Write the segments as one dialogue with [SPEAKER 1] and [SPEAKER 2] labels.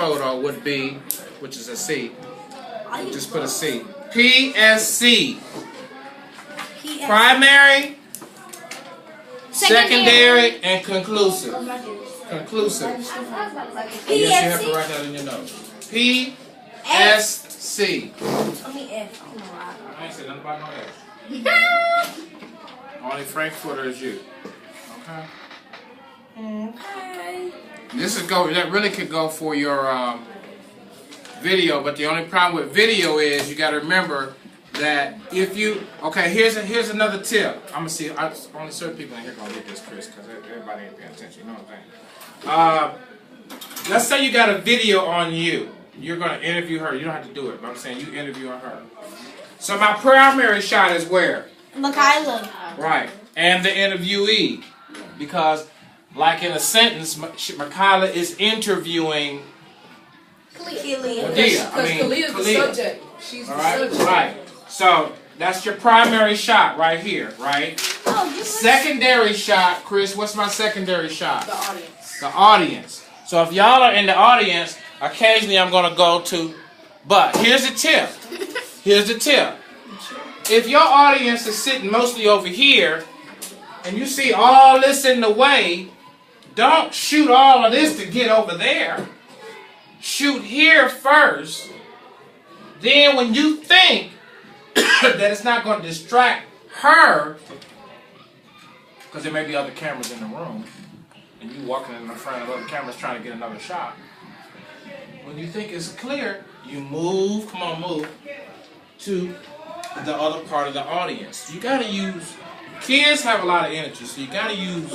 [SPEAKER 1] photo would be, which is a C. Just put a C. PSC. Primary, secondary, and conclusive. Conclusive. Yes, you have to write that in your notes. PSC. I ain't said nothing about no S. Only Frankfurter is you. Okay.
[SPEAKER 2] Okay.
[SPEAKER 1] That really could go for your video, but the only problem with video is you got to remember that if you here's another tip. I'm gonna see. Only certain people in here gonna get this, Chris, because everybody ain't paying attention. You know what I'm saying? Let's say you got a video on you. You're gonna interview her. You don't have to do it, but I'm saying you interview her. So my primary shot is where?
[SPEAKER 2] Michaela.
[SPEAKER 1] Right, and the interviewee, because like in a sentence, Michaela is interviewing.
[SPEAKER 2] Kalia.
[SPEAKER 3] Because Kalia's the subject. She's the subject.
[SPEAKER 1] Right. So that's your primary shot right here, right? Secondary shot, Chris. What's my secondary shot?
[SPEAKER 3] The audience.
[SPEAKER 1] The audience. So if y'all are in the audience, occasionally I'm gonna go to. But here's the tip. Here's the tip. If your audience is sitting mostly over here, and you see all this in the way, don't shoot all of this to get over there. Shoot here first. Then when you think that it's not going to distract her, because there may be other cameras in the room, and you walking in the front of other cameras trying to get another shot. When you think it's clear, you move, come on, move, to the other part of the audience. You got to use, kids have a lot of energy, so you got to use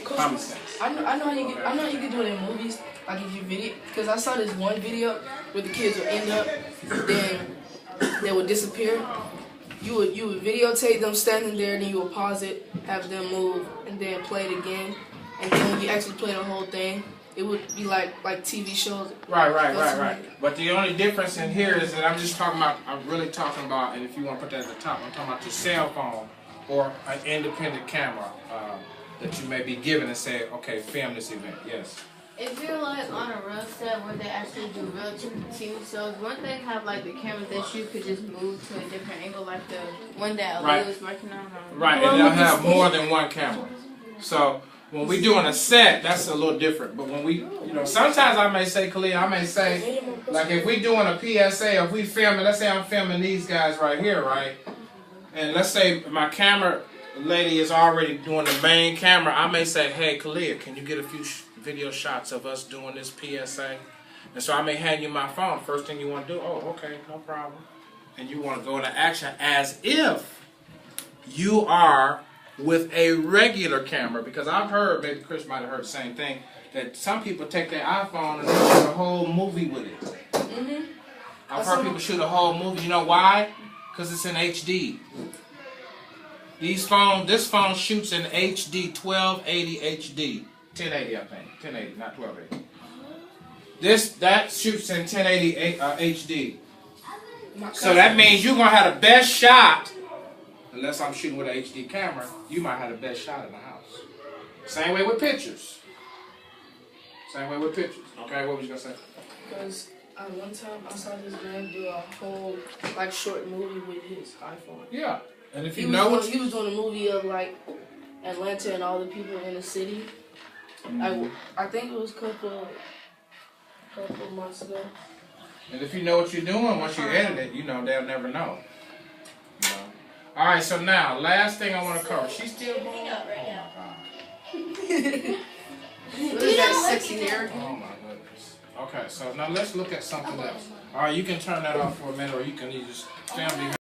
[SPEAKER 1] common sense.
[SPEAKER 3] I know how you can do it in movies. Like if you video, because I saw this one video where the kids would end up, then they would disappear. You would videotape them standing there, then you would pause it, have them move, and then play it again. And then when you actually play the whole thing, it would be like TV shows.
[SPEAKER 1] Right. But the only difference in here is that I'm really talking about, and if you want to put that at the top, I'm talking about your cell phone or an independent camera that you may be given and say, okay, film this event. Yes.
[SPEAKER 4] If you're like on a real set where they actually do real TV shows, wouldn't they have like the cameras that you could just move to a different angle, like the one that Aaliyah was working on?
[SPEAKER 1] Right, and they'll have more than one camera. So when we doing a set, that's a little different. But when we, sometimes I may say, Kalia, like if we doing a PSA, if we filming, let's say I'm filming these guys right here, right? And let's say my camera lady is already doing the main camera, I may say, hey, Kalia, can you get a few video shots of us doing this PSA? And so I may hand you my phone. First thing you want to do, oh, okay, no problem. And you want to go into action as if you are with a regular camera. Because I've heard, maybe Chris might have heard the same thing, that some people take their iPhone and they shoot a whole movie with it.
[SPEAKER 3] Mm-hmm.
[SPEAKER 1] I've heard people shoot a whole movie. You know why? Because it's in HD. This phone shoots in HD, 1280 HD. 1080, I think. 1080, not 1280. That shoots in 1080 HD. So that means you're going to have the best shot, unless I'm shooting with an HD camera, you might have the best shot in the house. Same way with pictures. Okay, what was you going to say?
[SPEAKER 3] Because one time I saw this man do a whole short movie with his iPhone.
[SPEAKER 1] Yeah. And if he
[SPEAKER 3] was doing a movie of Atlanta and all the people in the city. Mm-hmm. I think it was a couple months ago.
[SPEAKER 1] And if you know what you're doing, once you edit it, they'll never know. All right, so now, last thing I want to cover. She's still going? Oh, my God.
[SPEAKER 3] What is that sexy hair?
[SPEAKER 1] Oh, my goodness. Okay, so now let's look at something else. All right, you can turn that off for a minute, or you can just film